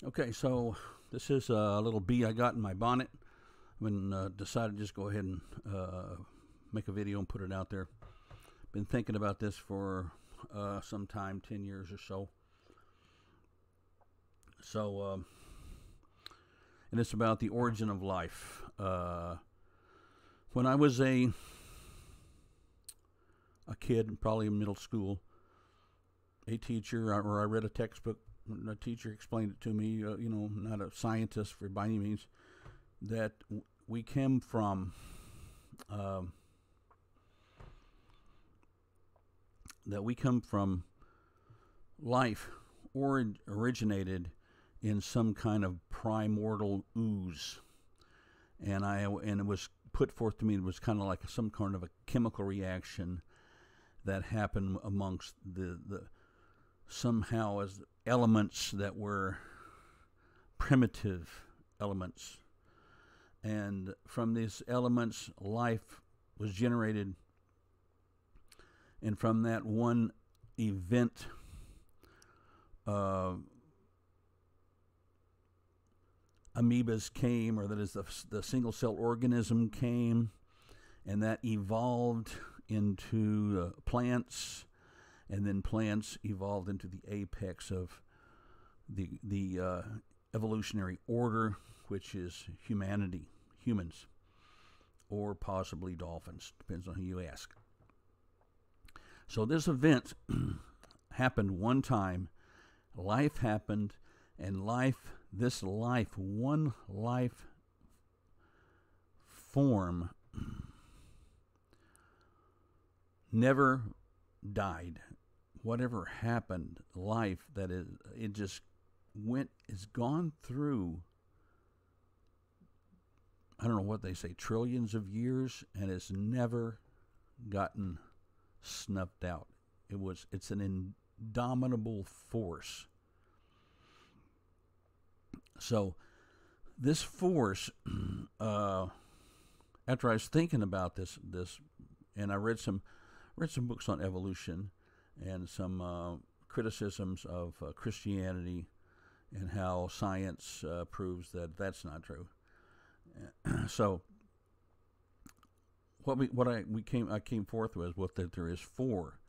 Okay, so this is a little bee I got in my bonnet. When decided to just go ahead and make a video and put it out there. Been thinking about this for some time, 10 years or so. And it's about the origin of life. When I was a kid, probably in middle school, a teacher, or I read a textbook. A teacher explained it to me. Not a scientist by any means, that we came from life, or originated in some kind of primordial ooze, and it was put forth to me. It was kind of like some kind of a chemical reaction that happened amongst the somehow as elements that were primitive elements. And from these elements, life was generated. And from that one event, amoebas came, or that is the single cell organism came, and that evolved into plants, and then plants evolved into the apex of the evolutionary order, which is humans, or possibly dolphins, depends on who you ask. So this event happened one time, life happened, and one life form never died. Whatever happened, life, that is, it just it's gone through, I don't know what they say, trillions of years, and it's never gotten snuffed out. It's an indomitable force. So this force, after I was thinking about this, and I read some books on evolution and some criticisms of Christianity and how science proves that that's not true. So I came forth with was that there is 4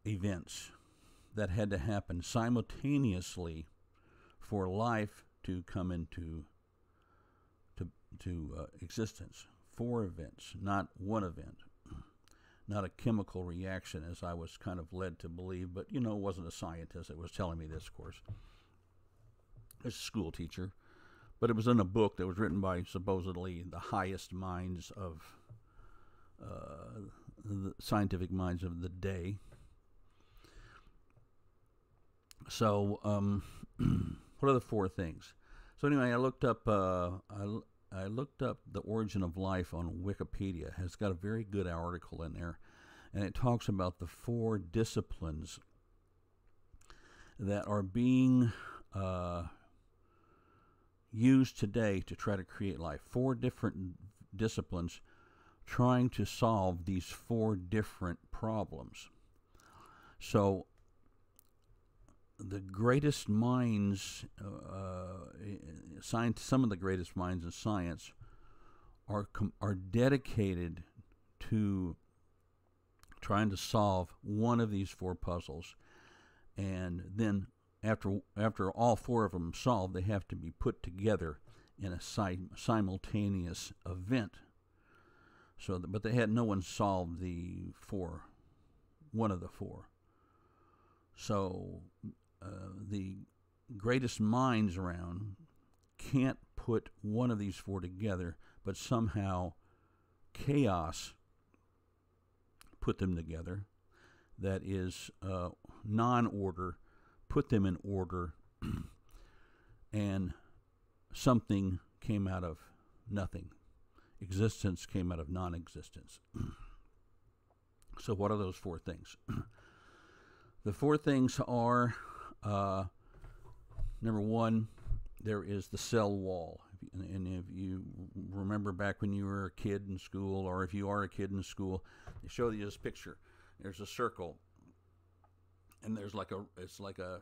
events that had to happen simultaneously for life to come into existence. 4 events, not one event, not a chemical reaction, as I was kind of led to believe. But it wasn't a scientist that was telling me this, of course. It's a school teacher, but it was in a book that was written by supposedly the highest minds of the scientific minds of the day. So, what are the 4 things? So anyway, I looked up the origin of life on Wikipedia. It's got a very good article in there, and it talks about the 4 disciplines that are being used today to try to create life. 4 different disciplines trying to solve these 4 different problems. So the greatest minds, some of the greatest minds in science are dedicated to trying to solve one of these 4 puzzles, and then after all 4 of them solved, they have to be put together in a simultaneous event. So, but no one solved one of the 4. So the greatest minds around can't put one of these 4 together, but somehow chaos put them together. That is, non-order put them in order, and something came out of nothing. Existence came out of non-existence. So what are those 4 things? The 4 things are, number 1, there is the cell wall. And if you remember back when you were a kid in school, or if you are a kid in school, they show you this picture. There's a circle, and it's like a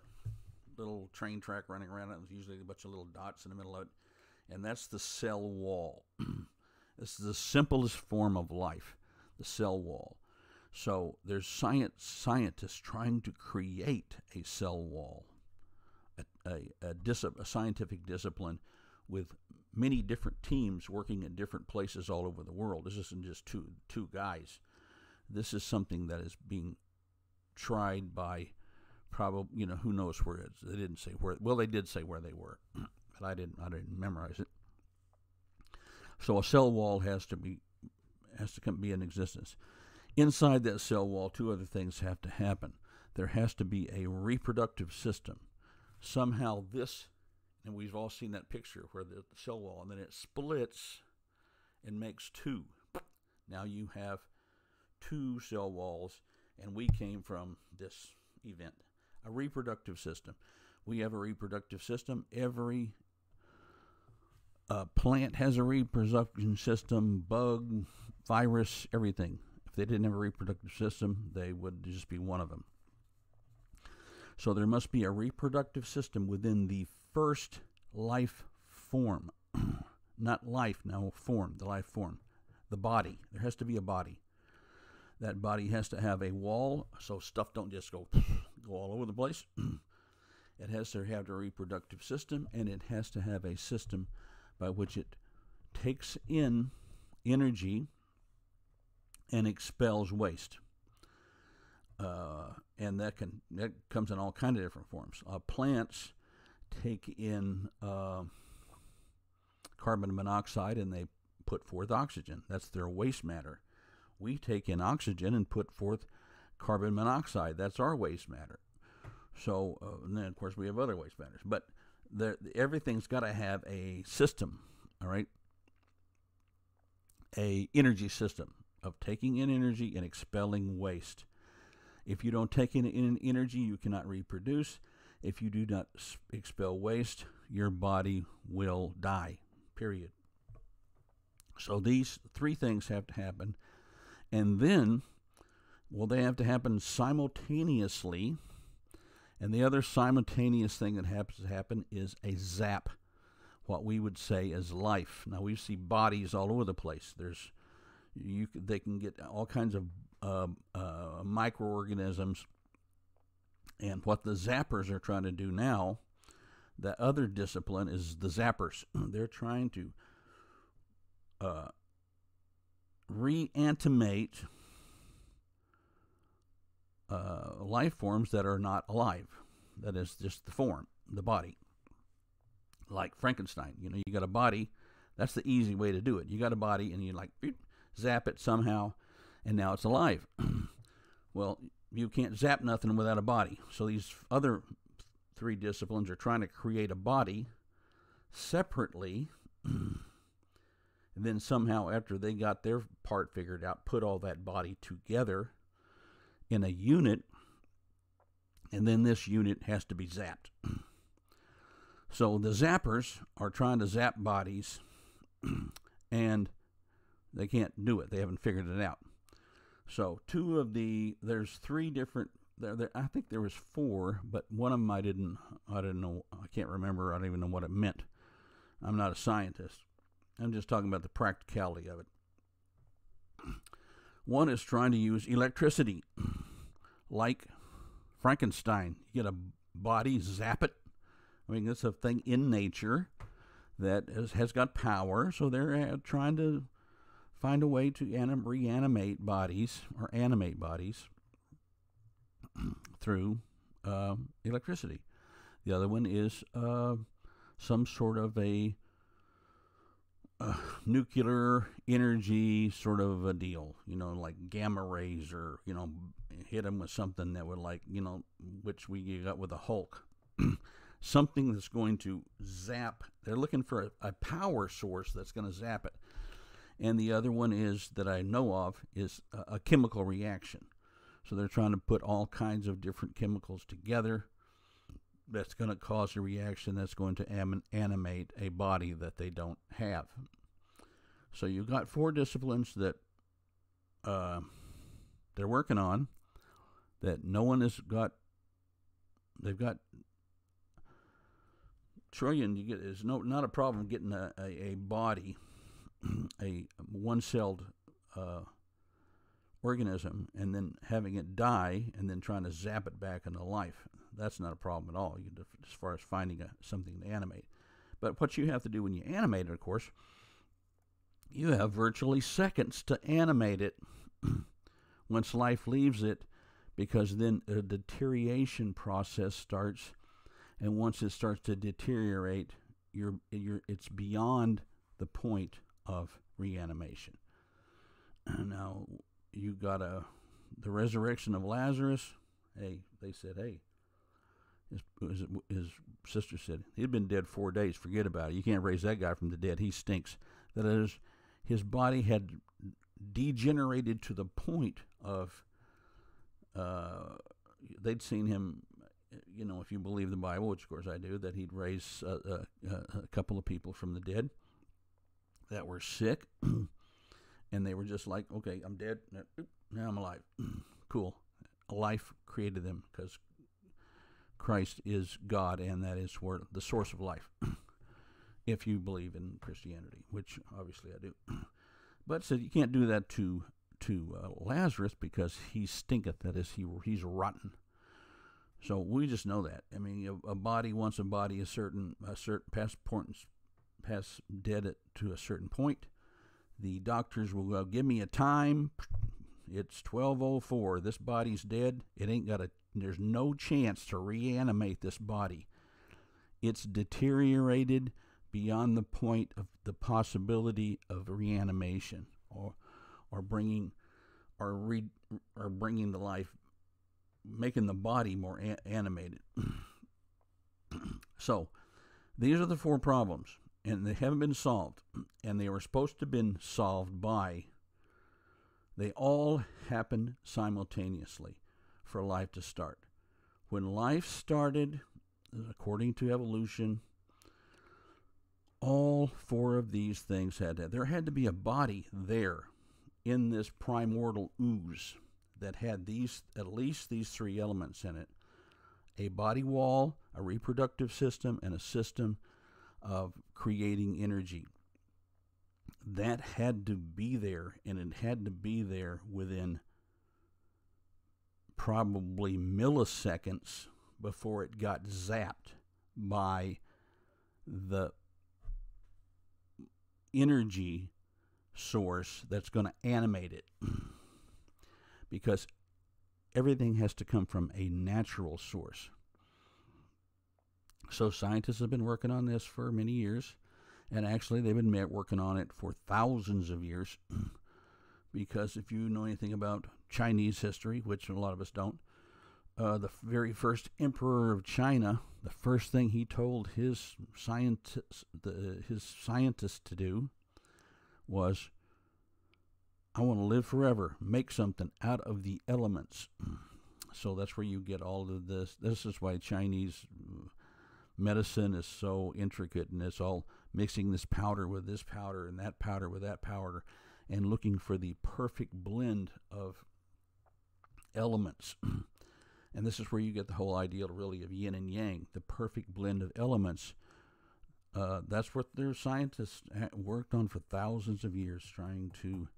little train track running around it. There's usually a bunch of little dots in the middle of it, and that's the cell wall. This is the simplest form of life, the cell wall. So there's scientists trying to create a cell wall, a scientific discipline with many different teams working in different places all over the world. This isn't just two guys. This is something that is being tried by probably, who knows where it is. They didn't say where. Well, they did say where they were, but I didn't memorize it. So a cell wall has to be in existence. Inside that cell wall, two other things have to happen. There has to be a reproductive system. Somehow this, and we've all seen that picture where the cell wall, and then it splits and makes two. Now you have two cell walls, and we came from this event. A reproductive system. We have a reproductive system. Every plant has a reproduction system, bug, virus, everything. If they didn't have a reproductive system, they would just be one of them. So there must be a reproductive system within the first life form. Not life, no, form, the life form. The body. There has to be a body. That body has to have a wall, so stuff don't just go all over the place. It has to have a reproductive system, and it has to have a system by which it takes in energy and expels waste. And that comes in all kinds of different forms. Plants take in carbon monoxide and they put forth oxygen. That's their waste matter. We take in oxygen and put forth carbon monoxide. That's our waste matter. So, and then of course we have other waste matters. But everything's got to have a system, all right? A energy system of taking in energy and expelling waste. If you don't take in energy, you cannot reproduce. If you do not expel waste, your body will die, period. So these three things have to happen. And then, well, they have to happen simultaneously. And the other simultaneous thing that happens to happen is a zap, what we would say is life. Now, we see bodies all over the place. They can get all kinds of microorganisms. And what the zappers are trying to do now, the other discipline is the zappers. They're trying to reanimate life forms that are not alive. That is just the form, the body. Like Frankenstein, you got a body. That's the easy way to do it. You got a body and you zap it somehow, and now it's alive. Well, you can't zap nothing without a body. So these other three disciplines are trying to create a body separately, and then somehow after they got their part figured out, put all that body together in a unit, and then this unit has to be zapped. So the zappers are trying to zap bodies, and they can't do it. They haven't figured it out. So there's three different, I think there was four, but one of them I didn't know, I can't remember, I don't even know what it meant. I'm not a scientist. I'm just talking about the practicality of it. One is trying to use electricity, like Frankenstein. You get a body, zap it. I mean, it's a thing in nature that has got power, so they're trying to find a way to reanimate bodies or animate bodies through electricity. The other one is some sort of a nuclear energy sort of a deal, like gamma rays, or, hit them with something that would which we got with the Hulk. Something that's going to zap. They're looking for a power source that's going to zap it. And the other one is, that I know of, is a chemical reaction. So they're trying to put all kinds of different chemicals together that's going to cause a reaction that's going to animate a body that they don't have. So you've got four disciplines that they're working on, that no one has got. They've got trillion you get is not a problem getting a body, a one-celled organism, and then having it die and then trying to zap it back into life. That's not a problem at all, as far as finding something to animate. But what you have to do when you animate it, of course, you have virtually seconds to animate it once life leaves it, because then a deterioration process starts, and once it starts to deteriorate, it's beyond the point of reanimation. Now, you got the resurrection of Lazarus. Hey, they said, hey, his sister said, he'd been dead 4 days. Forget about it. You can't raise that guy from the dead. He stinks. That is, his body had degenerated to the point of, they'd seen him, if you believe the Bible, which of course I do, that he'd raise a couple of people from the dead that were sick. And they were just like, okay, I'm dead. Now I'm alive. Cool. Life created them, because Christ is God, and that is where the source of life, if you believe in Christianity, which obviously I do. But so you can't do that to Lazarus, because he stinketh. That is, he's rotten. So we just know that. I mean, a body, once a body is past dead to a certain point, the doctors will go, give me a time. It's 12:04. This body's dead. There's no chance to reanimate this body. It's deteriorated beyond the point of the possibility of reanimation, or bringing the life, making the body more animated. So these are the 4 problems, and they haven't been solved, and they were supposed to have been solved they all happen simultaneously for life to start. When life started, according to evolution, all 4 of these things there had to be a body there in this primordial ooze that had at least these 3 elements in it: a body wall, a reproductive system, and a system of creating energy. That had to be there, and it had to be there within probably milliseconds before it got zapped by the energy source that's going to animate it. Because everything has to come from a natural source. So scientists have been working on this for many years. And actually, they've been working on it for thousands of years. Because if you know anything about Chinese history, which a lot of us don't, the very first emperor of China, the first thing he told his scientists to do was, I want to live forever. Make something out of the elements. So that's where you get all of this. This is why Chinese medicine is so intricate, and it's all mixing this powder with this powder and that powder with that powder, and looking for the perfect blend of elements. And this is where you get the whole idea really of yin and yang, the perfect blend of elements. That's what their scientists worked on for thousands of years, trying to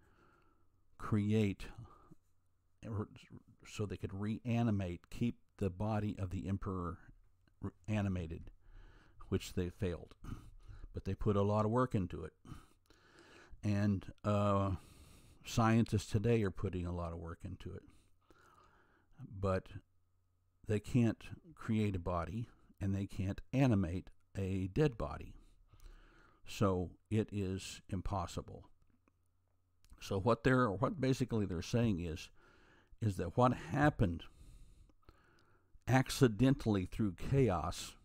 create so they could reanimate, keep the body of the emperor animated, which they failed. But they put a lot of work into it. And scientists today are putting a lot of work into it. But they can't create a body, and they can't animate a dead body. So it is impossible. So what basically they're saying is that what happened accidentally through chaos,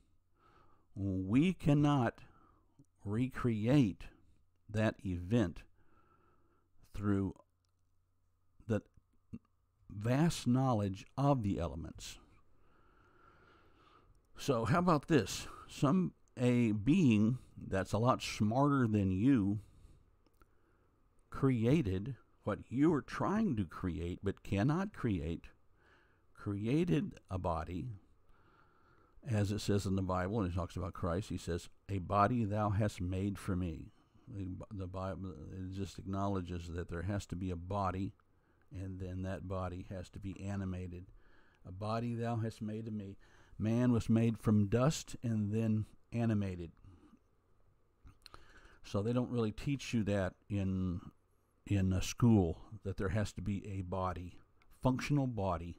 we cannot recreate that event through the vast knowledge of the elements. So how about this? A being that's a lot smarter than you created what you were trying to create but cannot create, created a body As it says in the Bible, and he talks about Christ, he says, "A body thou hast made for me." The Bible, it just acknowledges that there has to be a body, and then that body has to be animated. "A body thou hast made to me." Man was made from dust and then animated. So they don't really teach you that in a school, that there has to be a body, functional body,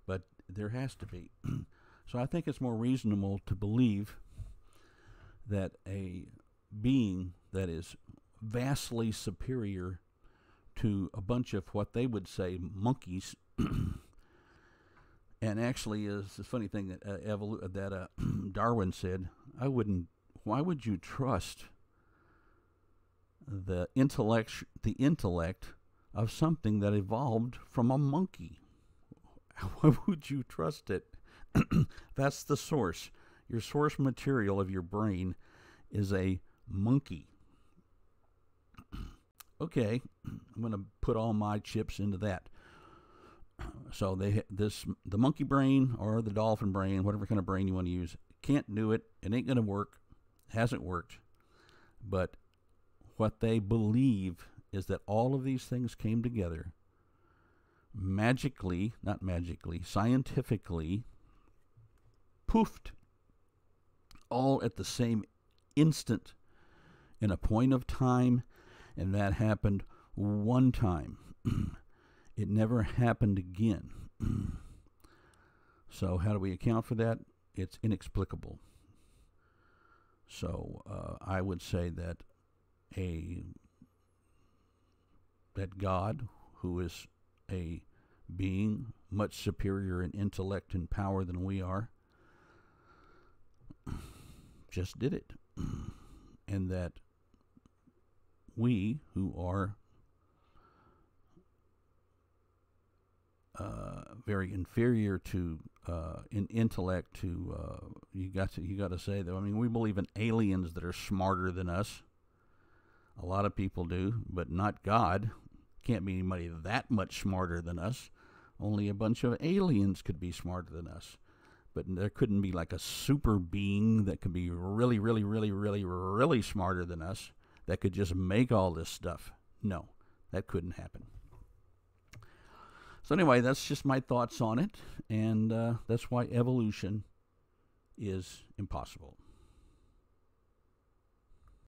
but there has to be. So I think it's more reasonable to believe that a being that is vastly superior to a bunch of what they would say monkeys, and actually is the funny thing that Darwin said, why would you trust the intellect of something that evolved from a monkey? Why would you trust it? That's the source. Your source material of your brain is a monkey. Okay, I'm going to put all my chips into that. So the monkey brain or the dolphin brain, whatever kind of brain you want to use, can't do it. It ain't going to work. Hasn't worked. But what they believe is that all of these things came together scientifically, poofed, all at the same instant in a point of time, and that happened one time. It never happened again. So how do we account for that? It's inexplicable. So I would say that that God, who is a being much superior in intellect and power than we are, just did it. And that we, who are very inferior to in intellect to you got to say, though, I mean, we believe in aliens that are smarter than us. A lot of people do, but not God. Can't be anybody that much smarter than us. Only a bunch of aliens could be smarter than us. But there couldn't be like a super being that could be really, really, really, really, really smarter than us that could just make all this stuff. No, that couldn't happen. So anyway, that's just my thoughts on it, and that's why evolution is impossible.